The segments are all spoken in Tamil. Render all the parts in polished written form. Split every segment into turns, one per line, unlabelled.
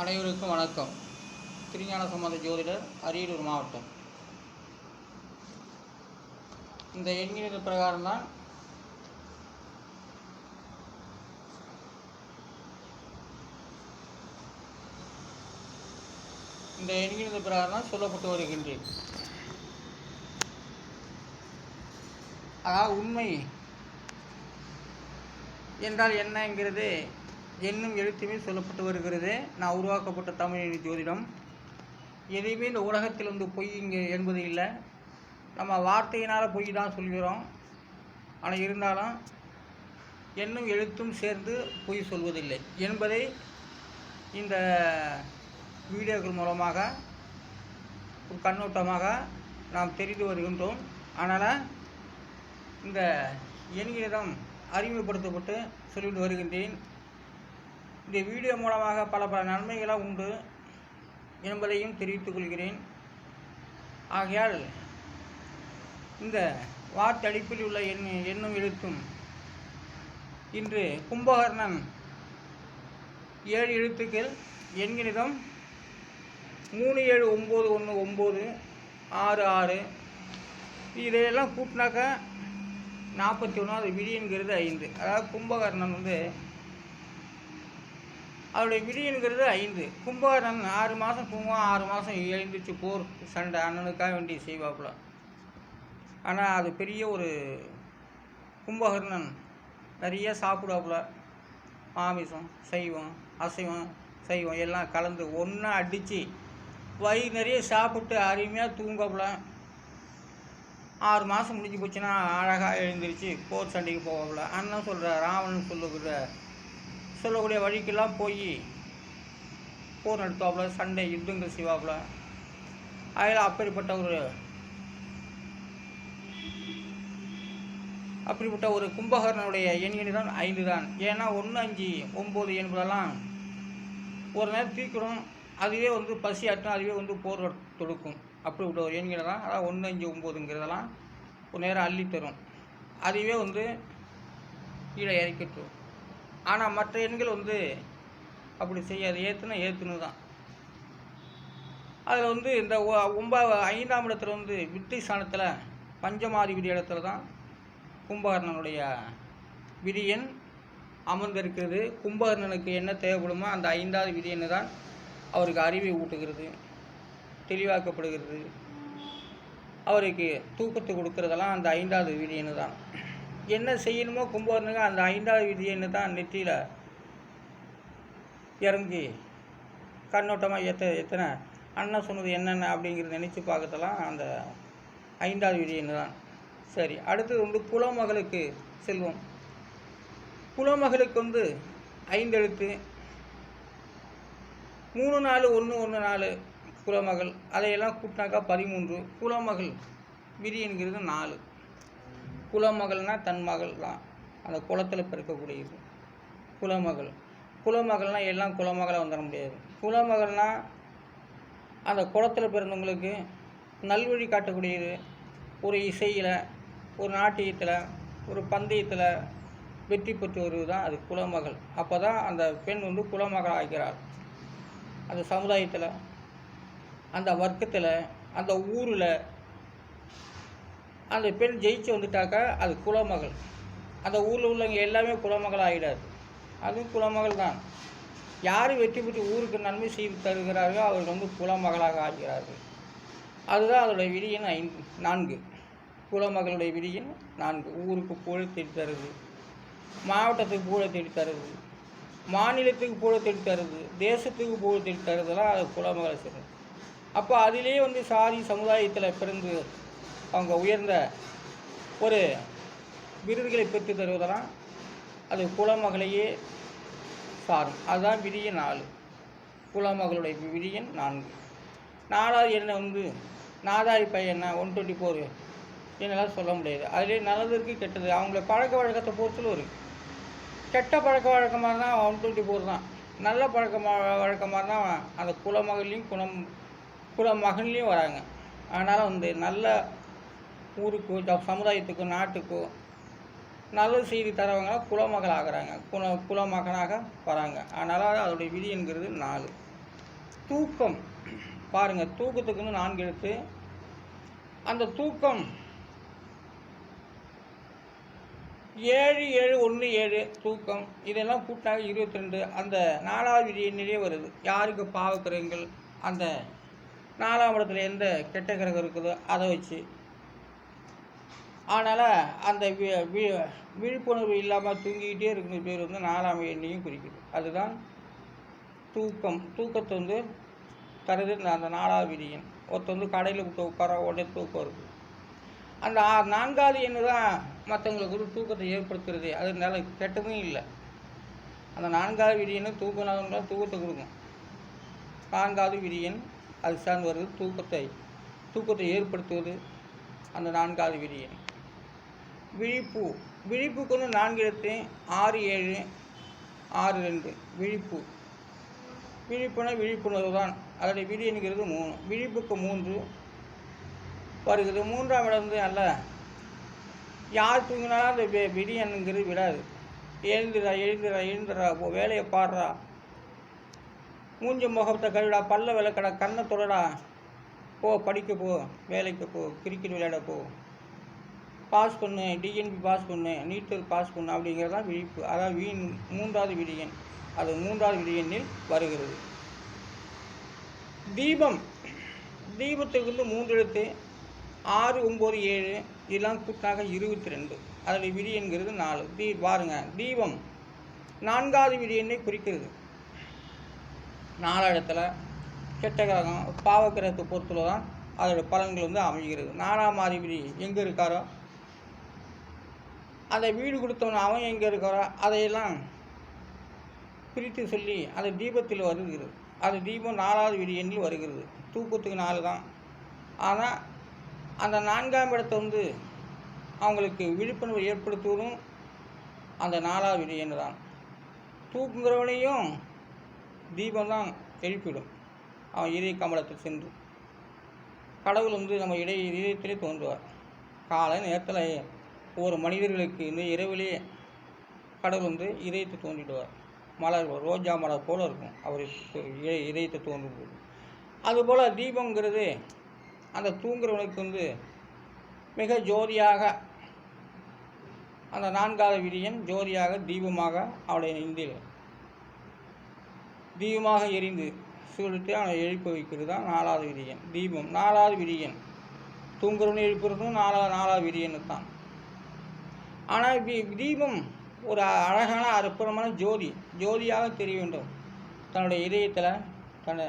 அனைவருக்கும் வணக்கம். திருஞான சம்பந்த ஜோதிடர், அரியலூர் மாவட்டம். இந்த எண்கிணறு பிரகாரம் தான் சொல்லப்பட்டு வருகின்றேன். அதாவது உண்மை என்றால் என்னங்கிறது என்னும் எழுத்துமே சொல்லப்பட்டு வருகிறது. நான் உருவாக்கப்பட்ட தமிழ் ஜோதிடம். எதையுமே இந்த உலகத்தில் பொய் இங்கே என்பது இல்லை. நம்ம வார்த்தையினால் பொய் தான் சொல்கிறோம். ஆனால் இருந்தாலும் என்னும் எழுத்தும் சேர்ந்து பொய் சொல்வதில்லை என்பதை இந்த வீடியோக்கள் மூலமாக ஒரு கண்ணோட்டமாக நாம் தெரிந்து வருகின்றோம். அதனால் இந்த எண்களிடம் அறிமுகப்படுத்தப்பட்டு சொல்லிட்டு வருகின்றேன். இந்த வீடியோ மூலமாக பல நன்மைகளாக உண்டு என்பதையும் தெரிவித்துக் கொள்கிறேன். ஆகையால் இந்த வார்த்தடிப்பில் உள்ள எண்ணும் எழுத்தும் இன்று கும்பகர்ணன் 7 எழுத்துக்கள் எண்கணிதம் 379196 இதையெல்லாம் கூட்டினாக்கா 41. அது விதிங்கிறது 5. அதாவது கும்பகர்ணன் அவருடைய விதிங்கிறது 5. கும்பகர்ணன் 6 மாதம் தூங்குவான், 6 மாதம் எழுந்திரிச்சு போர் சண்டை அண்ணனுக்காக வேண்டி செய்வாப்புல. ஆனால் அது பெரிய ஒரு கும்பகர்ணன் நிறைய சாப்பிடுவாப்புல. மாமிசம், சைவம், அசைவம், சைவம் எல்லாம் கலந்து ஒன்றா அடித்து வயிறு நிறைய சாப்பிட்டு அருமையாக தூங்கப்புல. 6 மாதம் முடிஞ்சு போச்சுன்னா அழகாக எழுந்திரிச்சு போர் சண்டைக்கு போவாப்புல. அண்ணன் சொல்கிற ராவணன் சொல்லக்கூடிய வழிக்கெல்லாம் போய் போர் நடத்துவாப்புல, சண்டை யுத்தங்கள் செய்வாப்புல. அதில் அப்படிப்பட்ட ஒரு கும்பகர்ணனுடைய எண்கணிதம் 5 தான். ஏன்னா 1, 5, 9 என்பதெல்லாம் ஒரு நேரம் தீக்கிடும். அதுவே பசி ஆட்டும், அதுவே போர் தொடுக்கும். அப்படிப்பட்ட ஒரு எண்களை தான். அதாவது 1, 5, 9ங்கிறதெல்லாம் ஒரு நேரம் அள்ளி தரும். அதுவே கீழே இறக்கிட்டு. ஆனால் மற்ற எண்கள் அப்படி செய்யாது. ஏற்றுன்னு தான். அதில் இந்த 5ஆம் இடத்துல வித்தை ஸ்தானத்தில் பஞ்சமாதிபதி இடத்துல தான் கும்பகர்ணனுடைய விதியன் அமர்ந்திருக்கிறது. கும்பகர்ணனுக்கு என்ன தேவைப்படுமோ அந்த 5வது விதியன்னு தான் அவருக்கு அறிவை ஊட்டுகிறது, தெளிவாக்கப்படுகிறது. அவருக்கு தூக்கத்தை கொடுக்கறதெல்லாம் அந்த 5வது விதியன்னு தான். என்ன செய்யணுமோ கும்பகர்ணனுக்கு அந்த 5வது விதியன்னு தான் நெற்றியில் இறங்கி கண்ணோட்டமாக எத்தனை அண்ணன் சொன்னது என்னென்ன அப்படிங்கிறத நினச்சி பார்க்கறதெல்லாம் அந்த 5வது விதியன்னு தான். சரி, அடுத்தது குலமகளுக்கு செல்வோம். குலமகளுக்கு 5 எழுத்து 3414 குலமகள். அதையெல்லாம் கூட்டினாக்கா 13. குலமகள் விதி என்கிறது 4. குலமகள்னால் தன் மகள் தான், அந்த குளத்தில் பிறக்கக்கூடியது குலமகள். குலமகள்னால் எல்லாம் குலமகளாக வந்துட முடியாது. குலமகள்னால் அந்த குளத்தில் பிறந்தவங்களுக்கு நல்வழி காட்டக்கூடியது. ஒரு இசையில், ஒரு நாட்டியத்தில், ஒரு பந்தயத்தில் வெற்றி பெற்று வருவது தான் அது குலமகள். அப்போ தான் அந்த பெண் குலமகள் ஆகிறாள். அந்த சமுதாயத்தில், அந்த வர்க்கத்தில், அந்த ஊரில் அந்த பெண் ஜெயிச்சு வந்துட்டாக்கா அது குலமகள். அந்த ஊரில் உள்ளவங்க எல்லாமே குலமகள் ஆகிடாது. அதுவும் குலமகள் தான். யார் வெற்றி பெற்று ஊருக்கு நன்மை செய்து தருகிறார்களோ அவர்கள் குலமகளாக ஆகிறார்கள். அதுதான் அதோடைய விதியின் 4. குலமகளுடைய விதியின் 4. ஊருக்கு புகழ் தேடி தருது, மாவட்டத்துக்கு புகழ் தேடி தருது, மாநிலத்துக்கு புகழ் தேடி தருது, தேசத்துக்கு புகழ் தேடி தருதெல்லாம் அது குலமகளை செய்யுது. அப்போ அதிலே சாதி சமுதாயத்தில் பிறந்து அவங்க உயர்ந்த ஒரு விருதுகளை பெற்று தருவதெல்லாம் அது குலமகளையே சாரும். அதுதான் விதியின் 4. குலமகளுடைய விதியின் 4. 4வது என்ன நாதாரி பையன் 124 என்னெல்லாம் சொல்ல முடியாது. அதிலே நல்லது இருக்குது, கெட்டது. அவங்கள பழக்க வழக்கத்தை பொறுத்தல ஒரு கெட்ட பழக்க வழக்கமாக இருந்தால் 124 தான். நல்ல வழக்கமாக இருந்தால் அந்த குலமகள்லையும் குலமகன்லேயும் வராங்க. அதனால் நல்ல ஊருக்கோ சமுதாயத்துக்கோ நாட்டுக்கோ நல்லது செய்தி தரவங்களாம் குலமகள் ஆகிறாங்க, குலமகனாக வராங்க. அதனால் அதோடைய விதி என்கிறது 4. தூக்கம் பாருங்கள், தூக்கத்துக்கு வந்து 4 எழுத்து. அந்த தூக்கம் 7 7 1 7 தூக்கம் இதெல்லாம் கூட்டாக 22. அந்த 4வது விதி எண்ணிலே வருது. யாருக்கு பாவக்கிரகங்கள் அந்த 4ஆம் இடத்துல எந்த கெட்ட கிரகம் இருக்குதோ அதை வச்சு. அதனால் அந்த விழிப்புணர்வு இல்லாமல் தூங்கிக்கிட்டே இருக்கிற பேர் வந்து 4ஆம் எண்ணையும் குறிக்குது. அதுதான் தூக்கம். தூக்கத்தை வந்து தருது அந்த 4வது விதி எண். ஒருத்தர் வந்து கடையில் விட்டு உட்கார உடனே தூக்கம் இருக்குது. அந்த 4வது எண்ணு தான் மற்றவங்களுக்கு வந்து தூக்கத்தை ஏற்படுத்துறது. அதனால கெட்டதும் இல்லை. அந்த 4வது விதி எண்ணு தூக்கம் தூக்கத்தை கொடுக்கும். 4வது விதி எண் அது சார்ந்து வருது. தூக்கத்தை ஏற்படுத்துவது அந்த 4வது விதி எண். விழிப்புக்கு வந்து 4 எழுத்து. 6 7 6 2 விழிப்புனா விழிப்புணர்வு தான். அதோடைய விதி என்கிறது 3. விழிப்புக்கு 3 வருகிறது. 3ஆம் இடம் வந்து நல்ல யார் தூங்கினாலும் அந்த விதி எண்ணுங்கிறது விடாது. எழுந்துடா வேலையை பாடுறா, மூஞ்சி முகத்தை கழுவிடா, பல்ல விளக்கடா, கண்ணை தொடடா, போ படிக்க போ, வேலைக்கு போ, கிரிக்கெட் விளையாட போ, பாஸ் பண்ணு, டிஎன்பி பாஸ் பண்ணு, நீட்டர் பாஸ் பண்ணு அப்படிங்கிறது தான் விழிப்பு. அதாவது 3வது விதி எண். அது 3வது விதி எண்ணில் வருகிறது. தீபத்துக்கு வந்து 3 எழுத்து. 6 9 7 இதெல்லாம் கூட்டாக 22. அதோடைய விதி என்கிறது 4. பாருங்கள், தீபம் 4வது விதி எண்ணை குறிக்கிறது. 4 இடத்துல கெட்ட கிரகம் பாவக்கிரகத்தை பொறுத்துல தான் அதோடய பலன்கள் வந்து அமைகிறது. 4ஆம் அதிபதி எங்கே இருக்காரோ அந்த வீடு கொடுத்தவன் அவன் எங்கே இருக்காரோ அதையெல்லாம் பிரித்து சொல்லி அது தீபத்தில் வருகிறது. அது தீபம் 4வது விதி எண்ணில் வருகிறது. தூக்கத்துக்கு 4 தான். ஆனால் அந்த 4ஆம் இடத்தை வந்து அவங்களுக்கு விழிப்புணர்வு ஏற்படுத்துவதும் அந்த 4வது விதி எண் தான். தூக்குங்கிறவனையும் தீபம் தான் எழுப்பிடும். அவன் இதய கமலத்தில் சென்று கடவுள் வந்து நம்ம இதயத்திலே தோன்றுவார். காலை நேரத்தில் ஒரு மனிதர்களுக்கு இந்த இரவிலே கடவுள் வந்து இதயத்தை தோன்றிடுவார். மலர் ரோஜா மலர் போல் இருக்கும் அவர் இதயத்தை தோன்றும் போது. அதுபோல் தீபங்கிறது அந்த தூங்குறவனுக்கு வந்து மிக ஜோதியாக அந்த 4வது விதியன் ஜோதியாக தீபமாக அவளுடைய நெஞ்சில் தீபமாக எரிந்து சூழ்த்து அவனை எழுப்ப வைக்கிறது தான் 4வது விதியன். தீபம் 4வது விதியன். தூங்குறவனை எழுப்புறதும் 4வது விதியன்னு தான். ஆனால் தீபம் ஒரு அழகான அற்புதமான ஜோதியாக தெரிய வேண்டும். தன்னுடைய இதயத்தில் தன்னை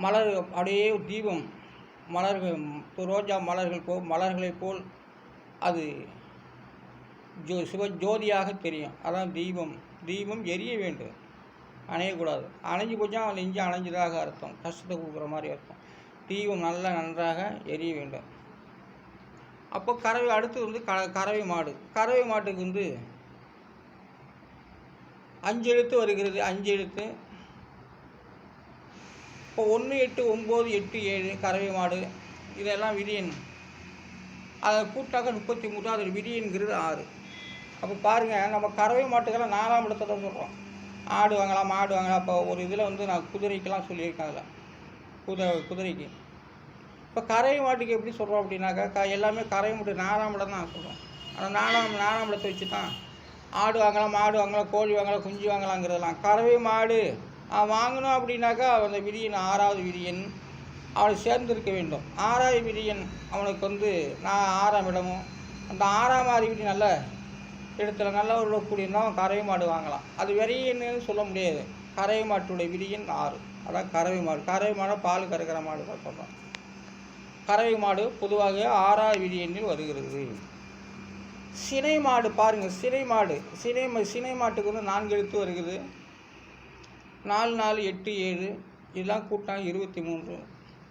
மலர் அப்படியே தீபம் மலர்கள் ரோஜா மலர்களைப் போல் அது ஜோதியாக தெரியும். அதான் தீபம் எரிய வேண்டும், அணையக்கூடாது. அணைஞ்சு போச்சா அவன் நெஞ்சு அணைஞ்சதாக அர்த்தம், கஷ்டத்தை கொடுக்குற மாதிரி அர்த்தம். தீபம் நன்றாக எரிய வேண்டும். அப்போ அடுத்து வந்து கறவை மாட்டுக்கு வந்து 5 எழுத்து வருகிறது. 5 எழுத்து. இப்போ 1 8 9 8 7 கறவை மாடு இதெல்லாம் விதியன். அதை கூட்டாக 33. அதோட விதியன்கிறது 6. அப்போ பாருங்கள், நம்ம கறவை மாட்டுக்கெல்லாம் 4ஆம் இடத்தை தான் சொல்கிறோம். ஆடு வாங்கலாம் மாடு வாங்கலாம். இப்போ ஒரு இதில் வந்து நான் குதிரைக்கெல்லாம் சொல்லியிருக்கேன். அதில் குதிரைக்கு இப்போ கறவை மாட்டுக்கு எப்படி சொல்கிறோம் அப்படின்னாக்கா எல்லாமே கறவை மாட்டு 4ஆம் இடம் தான் சொல்கிறோம். அந்த 4ஆம் இடத்தை வச்சு தான் ஆடு வாங்கலாம் மாடு வாங்கலாம் கோழி வாங்கலாம் குஞ்சு வாங்கலாங்கிறதெல்லாம். கறவை மாடு வாங்கணும் அப்படின்னாக்கா அந்த விதியன் 6வது விதியன் அவனை சேர்ந்திருக்க வேண்டும். 6வது விதியன் அவனுக்கு வந்து 6ஆம் இடமும் அந்த 6ஆம் அதிபதி நல்ல இடத்துல நல்லா உள்ளக்கூடியனா அவன் கறவை மாடு வாங்கலாம். அது விரையன்னு சொல்ல முடியாது. கறவை மாட்டுடைய விதியன் 6. அதான் கறவை மாடு பால் கறக்கிற மாடு தான் சொல்கிறோம். கறவை மாடு பொதுவாக 6வது விதியனில் வருகிறது. சினை மாடு பாருங்கள், சினை மாட்டுக்கு வந்து 4 எழுத்து வருகிறது. 4 4 8 7 இதெல்லாம் கூட்டாங்க 23.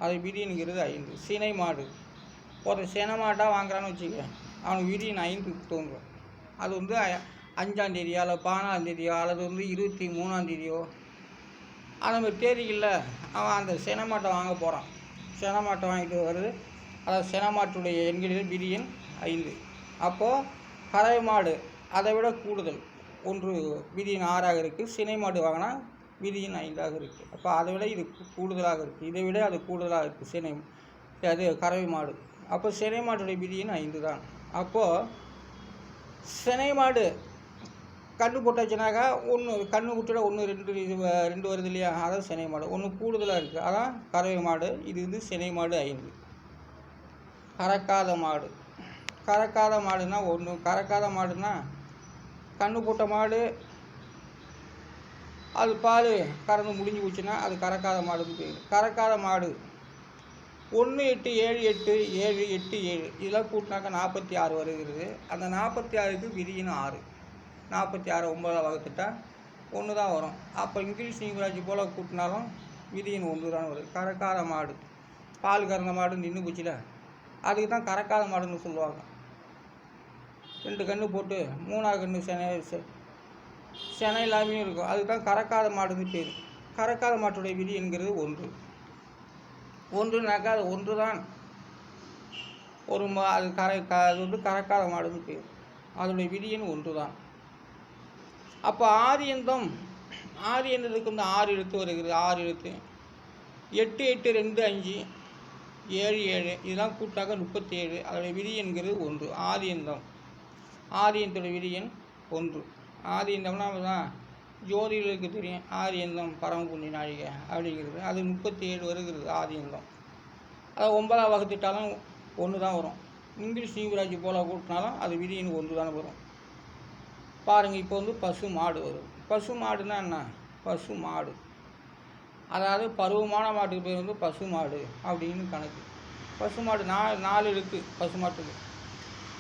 அது விதியனுங்கிறது 5. சினை மாடு ஒரு சினை மாட்டாக வாங்குறான்னு வச்சுக்க, அவனுக்கு விதியன் 5 தோன்றும். அது வந்து 5ஆம் தேதியோ அல்லது 14ஆம் தேதியோ அல்லது வந்து 23ஆம் தேதியோ அந்த மாதிரி தேதிகளில் அவன் அந்த சினை மாட்டை வாங்க போகிறான். சினை மாட்டை வாங்கிட்டு வருது. அதாவது சினை மாட்டுடைய எண்களில் விதியன் 5. அப்போது கறவை மாடு அதை விட கூடுதல் ஒன்று விதியன் 6ஆக இருக்குது. சினை மாடு வாங்கினா விதியின் 5ஆக இருக்குது. அப்போ அதை விட இது கூடுதலாக இருக்குது, இதை விட அது கூடுதலாக இருக்குது சினை அது கறவை மாடு. அப்போ சினை மாட்டுடைய விதியின் 5 தான். அப்போது சினை மாடு கன்று போட்டாச்சுனாக்கா ஒன்று கன்று குட்டியோட 1 2 வருது இல்லையா, அதான் சினை மாடு. ஒன்று கூடுதலாக இருக்குது, அதான் கறவை மாடு. இது சினை மாடு 5. கறக்காத மாடு. கறக்காத மாடுனா ஒன்று. கறக்காத மாடுனா கன்று போட்ட மாடு அது பால் கறந்து முடிஞ்சு போச்சுன்னா அது கறக்காத மாடுன்னு பேர். கறக்காத மாடு 1 8 7 8 7 8 7 இதெல்லாம் கூட்டினாக்கா 46 வருகிறது. அந்த 46க்கு விதியின் 6. 46 9 வகுத்துட்டா 1 தான் வரும். அப்போ இங்கிலீஷ் நீங்கராட்சி போல் கூட்டினாலும் விதியின் 1 தான் வரும். கறக்காத மாடு பால் கறந்த மாடு நின்று போச்சுல, அதுக்கு தான் கறக்காத மாடுன்னு சொல்லுவாங்க. 2 கன்று போட்டு 3ஆவது கன்று செனை இல்லாமையும் இருக்கும், அதுக்கு தான் கறக்காத மாடுன்னு பேர். கறக்காத மாட்டுடைய விதி என்கிறது 1. 1னாக்கா அது 1 தான் ஒரு அது அது வந்து கறக்காத மாடுன்னு பேர். அதனுடைய விதியின் 1 தான். அப்போ ஆதி எந்தம் என்றதுக்கு வந்து 6 எழுத்து வருகிறது. 6 எழுத்து 8 8 2 5 7 7 இதெல்லாம் கூட்டாக்க 37. அதோடைய விதி என்கிறது 1. ஆதி எந்தம். ஆதி எந்தோட விதி எண் 1. ஆதி எந்தம்னா தான் ஜோதிடர்களுக்கு தெரியும். ஆதி எந்தம் பரமபுண்ணிய நாழிகை அப்படிங்கிறது அது 37 வருகிறது ஆதி எந்தம். அதை 9ஆக வகுத்துட்டாலும் 1 தான் வரும். இங்கிலீஷ் நீங்கராட்சி போல் கூட்டினாலும் அது விதியின் 1 தானே வரும். பாருங்கள், இப்போ வந்து பசு மாடு வரும். பசு மாடுன்னா என்ன? பசு மாடு அதாவது பருவமான மாட்டுக்கு பேர் வந்து பசு மாடு அப்படின்னு கணக்கு. பசு மாடு 4 எழுத்து பசு மாட்டுக்கு.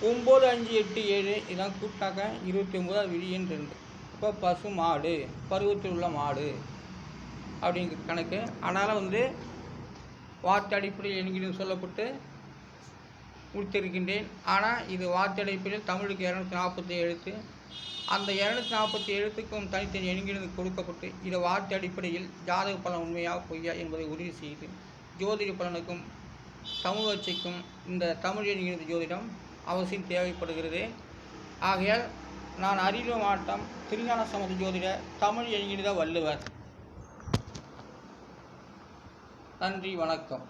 9 5 8 7 இதெல்லாம் கூட்டாக்க 29. அது விதியின் 2. இப்போ பசு மாடு பருவத்தில் உள்ள மாடு அப்படிங்கிற கணக்கு. அதனால் வந்து வார்த்தை அடிப்படையில் என்கிற சொல்லப்பட்டு கொடுத்திருக்கின்றேன். ஆனால் இது வார்த்தை அடிப்படையில் தமிழுக்கு 247 எழுத்து. அந்த 247 எழுத்துக்கும் தனித்தனி எண்கிறது கொடுக்கப்பட்டு இதை வார்த்தை அடிப்படையில் ஜாதக பலன் உண்மையா பொய்யா என்பதை உறுதி செய்து ஜோதிட பலனுக்கும் தமிழ் வச்சைக்கும் இந்த தமிழ் என்கிறது ஜோதிடம் அவசியம் தேவைப்படுகிறது. ஆகையால் நான் அரியலூர் மாவட்டம் திருஞான சம்பந்த ஜோதிட தமிழ் என்கிறத வள்ளுவர். நன்றி, வணக்கம்.